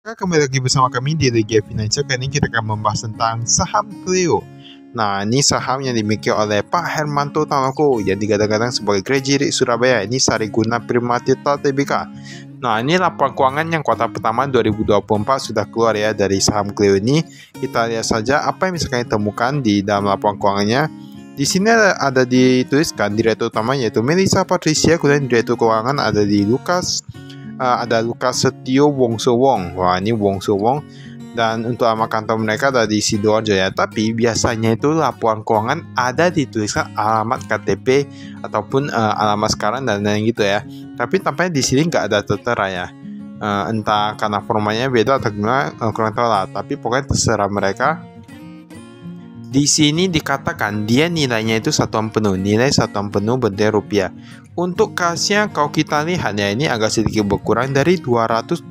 Kembali lagi bersama kami di Liga Financial. Kali ini kita akan membahas tentang saham Clio. Nah, ini saham yang dimiliki oleh Pak Hermanto Tanoko yang digadang-gadang sebagai graduate Surabaya. Ini Sariguna Primatita Tbk. Nah, ini laporan keuangan yang kuartal pertama 2024 sudah keluar ya dari saham Clio ini. Kita lihat saja apa yang bisa kalian temukan di dalam laporan keuangannya. Di sini ada dituliskan direktur utama yaitu Melissa Patricia, kemudian direktur keuangan ada ada Lukas Setio Wongso Wong. Wah, ini Wongso Wong. Dan untuk alamat kantor mereka ada di Sidoarjo ya. Tapi biasanya itu laporan keuangan ada dituliskan alamat KTP ataupun alamat sekarang dan lain gitu ya. Tapi tampaknya di sini nggak ada tertera ya. Entah karena formatnya beda atau gimana, kurang tahu lah. Tapi pokoknya terserah mereka. Di sini dikatakan dia nilainya itu satuan penuh, nilai satuan penuh bernilai rupiah. Untuk kasnya kalau kita lihat ya, ini agak sedikit berkurang dari 225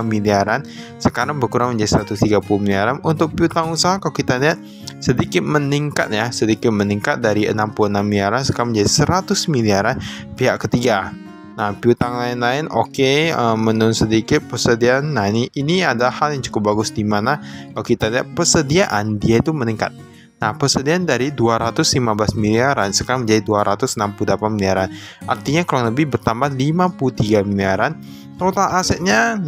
miliaran sekarang berkurang menjadi 130 miliaran. Untuk piutang usaha kalau kita lihat sedikit meningkat ya, sedikit meningkat dari 66 miliaran sekarang menjadi 100 miliaran pihak ketiga. Nah, piutang lain-lain oke, menurun sedikit persediaan. Nah, ini ada hal yang cukup bagus di mana kalau kita lihat persediaan dia itu meningkat. Nah, persediaan dari 215 miliaran sekarang menjadi 268 miliaran. Artinya kurang lebih bertambah 53 miliaran. Total asetnya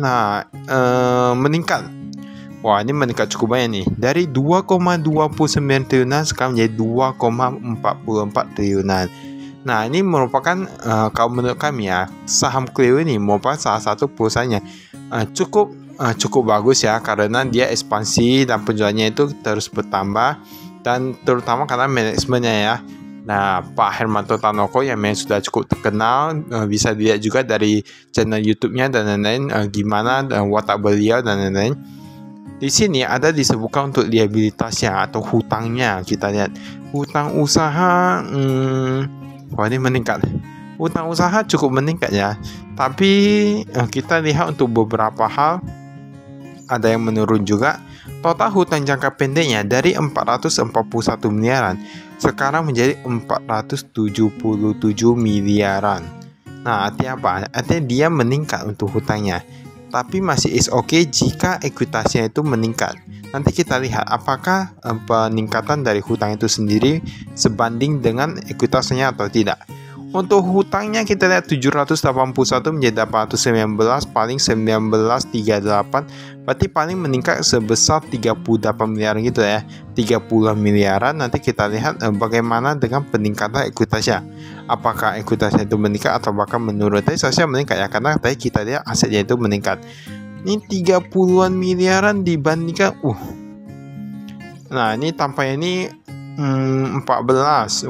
meningkat. Wah, ini meningkat cukup banyak nih. Dari 2,29 triliunan sekarang menjadi 2,44 triliunan. Nah, ini merupakan kalau menurut kami ya, saham Clio ini merupakan salah satu perusahaannya cukup bagus ya, karena dia ekspansi dan penjualannya itu terus bertambah, dan terutama karena manajemennya ya. Nah, Pak Hermanto Tanoko yang memang sudah cukup terkenal, bisa dilihat juga dari channel YouTube-nya dan lain-lain, gimana watak beliau dan lain-lain. Di sini ada disebutkan untuk liabilitasnya atau hutangnya. Kita lihat hutang usaha. Wah, ini meningkat. Hutang usaha cukup meningkat ya. Tapi kita lihat untuk beberapa hal ada yang menurun juga. Total hutang jangka pendeknya dari 441 miliaran sekarang menjadi 477 miliaran. Nah, artinya apa? Artinya dia meningkat untuk hutangnya. Tapi masih is okay jika ekuitasinya itu meningkat. Nanti kita lihat apakah peningkatan dari hutang itu sendiri sebanding dengan ekuitasinya atau tidak. Untuk hutangnya kita lihat 781 menjadi 819, paling 1938, berarti paling meningkat sebesar 38 miliaran gitu ya, 30 miliaran. Nanti kita lihat bagaimana dengan peningkatan ekuitasinya. Apakah ekuitasinya itu meningkat atau bahkan menurun. Tapi seharusnya meningkat ya, karena tadi kita lihat asetnya itu meningkat. Ini 30-an miliaran dibandingkan Nah, ini tampaknya ini 14.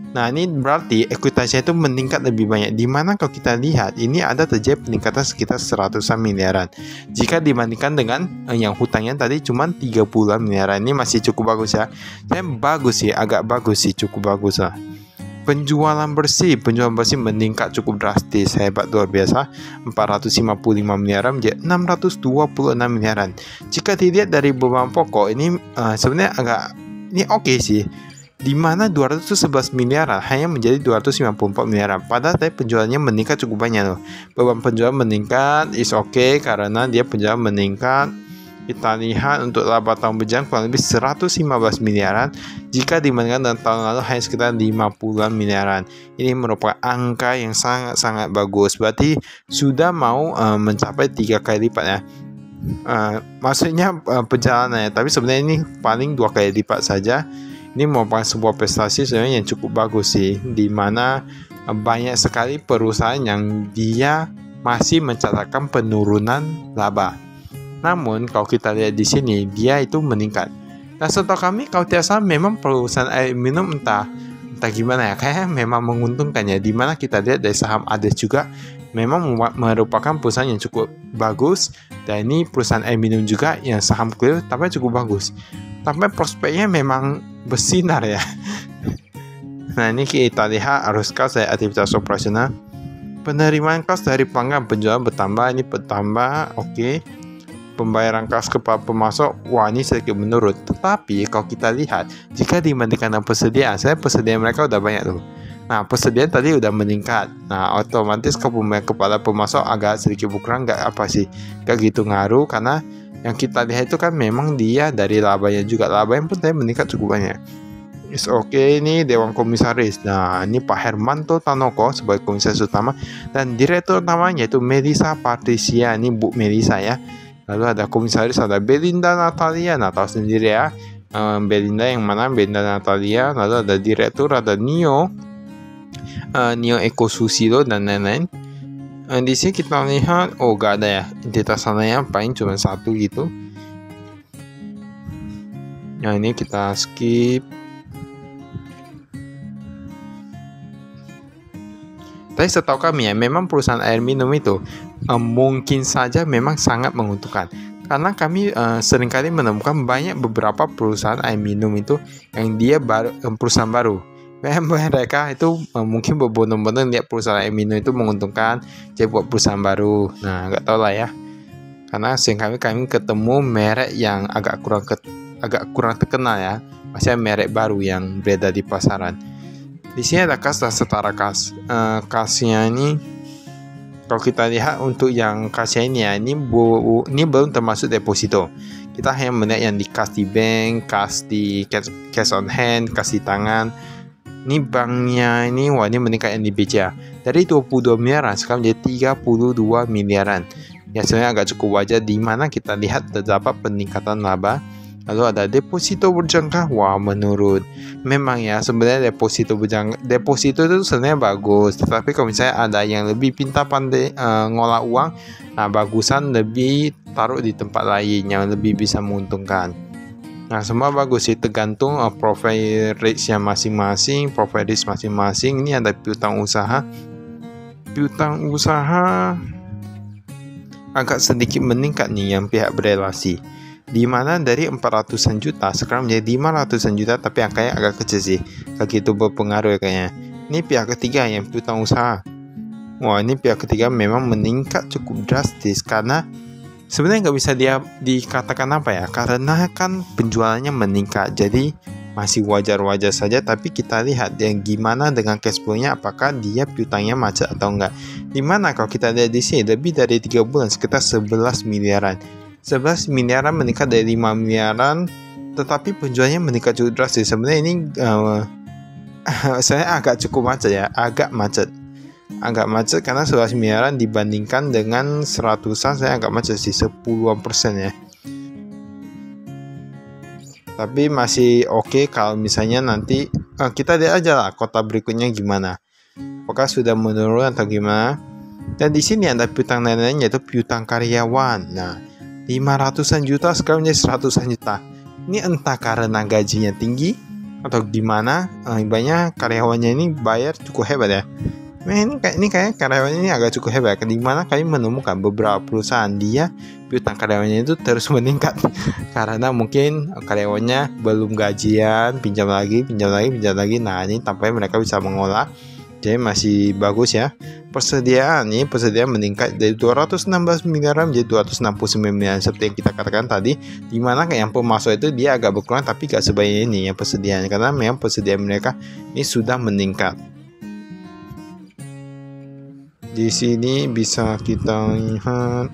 Nah, ini berarti ekuitasinya itu meningkat lebih banyak. Dimana kalau kita lihat ini ada terjadi peningkatan sekitar 100-an miliaran. Jika dibandingkan dengan yang hutangnya tadi cuma 30-an miliaran. Ini masih cukup bagus ya. Bagus sih, agak bagus sih, cukup bagus lah. Penjualan bersih meningkat cukup drastis, hebat, luar biasa. 455 miliaran menjadi 626 miliaran. Jika dilihat dari beban pokok ini sebenarnya ini oke sih. Di mana 211 miliaran hanya menjadi 294 miliaran. Padahal tadi penjualannya meningkat cukup banyak loh. Beban penjualan meningkat is oke karena dia penjualan meningkat. Kita lihat untuk laba tahun berjalan kurang lebih 115 miliaran jika dibandingkan dengan tahun lalu hanya sekitar 50-an miliaran. Ini merupakan angka yang sangat-sangat bagus. Berarti sudah mau mencapai 3 kali lipat ya. Maksudnya perjalanannya, tapi sebenarnya ini paling 2 kali lipat saja. Ini merupakan sebuah prestasi sebenarnya yang cukup bagus sih, di mana banyak sekali perusahaan yang dia masih mencatatkan penurunan laba. Namun kalau kita lihat di sini dia itu meningkat. Nah, setahu kami kalau tidak salah memang perusahaan air minum entah gimana ya, kayaknya memang menguntungkan ya. Di mana kita lihat dari saham ADES juga memang merupakan perusahaan yang cukup bagus, dan ini perusahaan air minum juga yang saham Clio tapi cukup bagus. Tapi prospeknya memang bersinar ya. Nah, ini kita lihat arus kas dari aktivitas operasional. Penerimaan kas dari pelanggan penjualan bertambah, ini bertambah oke. Pembayaran kas kepada pemasok, wah ini sedikit menurun. Tetapi kalau kita lihat jika dibandingkan dengan persediaan, persediaan mereka udah banyak tuh. Nah, persediaan tadi udah meningkat. Nah, otomatis kepala pemasok agak sedikit berkurang, nggak apa sih, nggak gitu ngaruh karena yang kita lihat itu kan memang dia dari labanya juga. Labanya pun tadi meningkat cukup banyak. Ini Dewan Komisaris. Nah, ini Pak Hermanto Tanoko sebagai komisaris utama dan direktur utamanya yaitu Melissa Patricia. Ini Bu Melissa ya. Lalu ada komisaris, ada Belinda Natalia. Nah, tahu sendiri ya. Belinda yang mana? Belinda Natalia. Lalu ada direktur, ada Nio Eko Susilo dan lain-lain. Di sini kita lihat, gak ada ya entitas sananya, paling cuma satu gitu. Nah, ini kita skip. Tapi setahu kami ya, memang perusahaan air minum itu mungkin saja memang sangat menguntungkan. Karena kami seringkali menemukan beberapa perusahaan air minum itu yang dia perusahaan baru. Mereka itu mungkin berbondong-bondong lihat perusahaan air minum itu menguntungkan, jadi buat perusahaan baru. Nah, nggak tahu lah ya. Karena seringkali kami ketemu merek yang agak kurang terkenal ya. Maksudnya merek baru yang beredar di pasaran. Di sini ada kas dan setara kas. Kasnya ini, kalau kita lihat untuk yang kasnya ini ya, ini belum termasuk deposito. Kita hanya melihat yang di kas di bank, kas di cash on hand, kas di tangan. Ini banknya ini, ini meningkat yang di BCA. Dari 22 miliaran sekarang menjadi 32 miliaran. Ya, sebenarnya agak cukup wajar di mana kita lihat terdapat peningkatan laba. Lalu ada deposito berjangka, menurun. Memang ya, sebenarnya deposito itu sebenarnya bagus. Tetapi kalau misalnya ada yang lebih pintar pandai ngolah uang, nah bagusan lebih taruh di tempat lain yang lebih bisa menguntungkan. Nah, semua bagus sih, tergantung profile risk-nya masing-masing, profile risk masing-masing. Ini ada piutang usaha. Piutang usaha agak sedikit meningkat nih yang pihak berelasi. Di mana dari 400-an juta sekarang menjadi 500-an juta, tapi angkanya agak kecil sih. Begitu berpengaruh ya kayaknya. Ini pihak ketiga yang piutang usaha. Ini pihak ketiga memang meningkat cukup drastis karena sebenarnya nggak bisa dia dikatakan apa ya, karena kan penjualannya meningkat, jadi masih wajar-wajar saja. Tapi kita lihat yang gimana dengan cash flow-nya, apakah dia piutangnya macet atau enggak. Dimana kalau kita lihat di sini lebih dari 3 bulan sekitar 11 miliaran. 11 miliaran meningkat dari 5 miliaran, tetapi penjualannya meningkat cukup drastis. Sebenarnya ini saya agak cukup macet ya, agak macet karena 11 miliaran dibandingkan dengan 100-an, saya agak macet sih, 10% ya. Tapi masih oke kalau misalnya nanti kita lihat aja lah kota berikutnya gimana, apakah sudah menurun atau gimana. Dan di sini ada piutang lain-lain yaitu piutang karyawan. Nah, 500-an juta sekarang menjadi 100-an juta. Ini entah karena gajinya tinggi atau gimana, banyak karyawannya ini bayar cukup hebat ya. Ini kayak karyawannya ini agak cukup hebat. Dimana kami menemukan beberapa perusahaan dia piutang karyawannya itu terus meningkat karena mungkin karyawannya belum gajian, pinjam lagi. Nah, ini tampaknya mereka bisa mengolah, jadi masih bagus ya. Persediaan meningkat dari 216 miliaran menjadi 269 miliaran seperti yang kita katakan tadi. Dimana kayak yang pemasok itu dia agak berkurang, tapi gak sebanyak ini yang persediaan, karena memang persediaan mereka ini sudah meningkat. Di sini bisa kita lihat.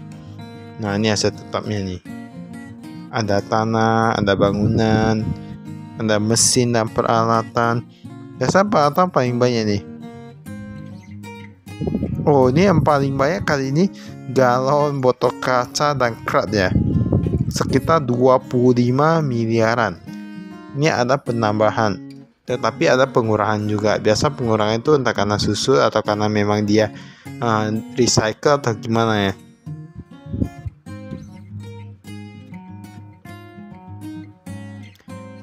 Nah, ini aset tetapnya nih. Ada tanah, ada bangunan, ada mesin dan peralatan. Jasa peralatan paling banyak nih. Ini yang paling banyak kali ini galon, botol kaca, dan krat ya. Sekitar 25 miliaran. Ini ada penambahan, tetapi ada pengurangan juga. Biasa pengurangan itu entah karena susu atau karena memang dia recycle atau gimana ya.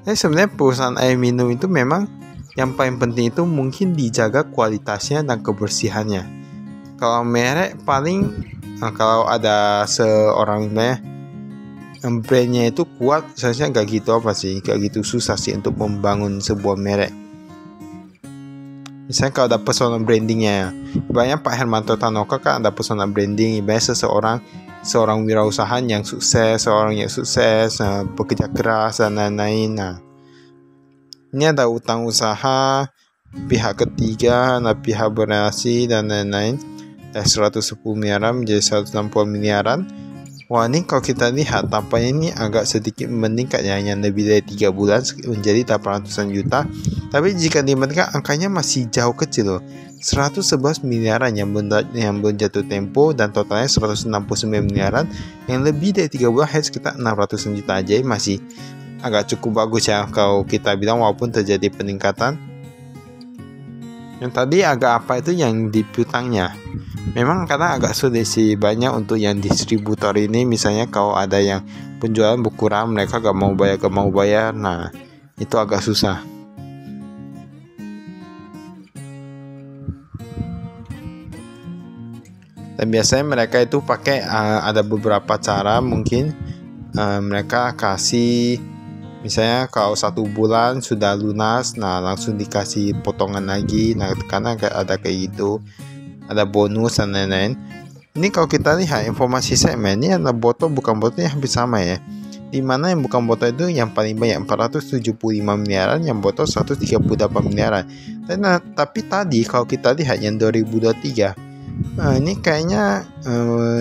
Sebenarnya perusahaan air minum itu memang yang paling penting itu mungkin dijaga kualitasnya dan kebersihannya. Kalau merek paling kalau ada seorang brandnya itu kuat, seharusnya gak gitu susah sih untuk membangun sebuah merek. Misalnya kalau ada personal brandingnya, banyak Pak Hermanto Tanoko kan ada personal branding, biasanya seorang wirausahaan yang sukses, bekerja keras dan lain-lain. Nah, ini ada utang usaha, pihak ketiga, pihak bernasi dan lain-lain. 110 miliaran menjadi 160 miliaran. Wah, ini kalau kita lihat tampaknya ini agak sedikit meningkat ya, yang lebih dari 3 bulan menjadi 800-an juta. Tapi jika dibandingkan angkanya masih jauh kecil loh. 111 miliaran yang belum jatuh tempo dan totalnya 169 miliaran yang lebih dari 3 bulan hanya sekitar 600-an juta aja, masih agak cukup bagus ya kalau kita bilang, walaupun terjadi peningkatan. Yang tadi agak apa itu yang di piutangnya. Memang karena agak sulit sih, banyak untuk yang distributor ini, misalnya kalau ada yang penjualan berkurang, mereka gak mau bayar, nah itu agak susah. Dan biasanya mereka itu pakai ada beberapa cara, mungkin mereka kasih, misalnya kalau 1 bulan sudah lunas, nah langsung dikasih potongan lagi, nah karena ada kayak gitu, ada bonus dan lain-lain. Ini kalau kita lihat informasi segmen ini, ada botol bukan botolnya hampir sama ya. Dimana yang bukan botol itu yang paling banyak 475 miliaran, yang botol 138 miliaran. Tapi tadi kalau kita lihat yang 2023, ini kayaknya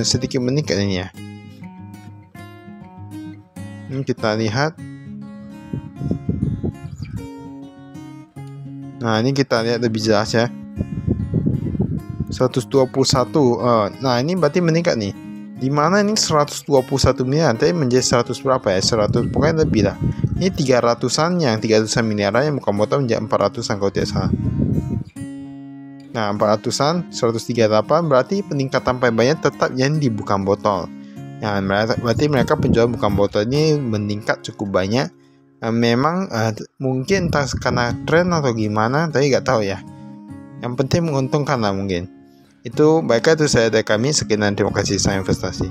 sedikit meningkat ini ya. Ini kita lihat. Nah, ini kita lihat lebih jelas ya. 121. Nah, ini berarti meningkat nih. Dimana ini 121 miliar, tadi menjadi 100 berapa ya? 100, pokoknya lebih lah. Ini 300-an, yang 300-an miliaran yang bukan botol menjadi 400-an kalau tidak salah. Nah, 400-an, 138, berarti peningkatan paling banyak tetap yang di bukan botol. Nah, berarti mereka penjual bukan botol ini meningkat cukup banyak. Memang mungkin entah karena tren atau gimana, tapi nggak tahu ya. Yang penting menguntungkan lah mungkin. Itu baiklah, itu saya dari kami. Sekian dan terima kasih. Saya investasi.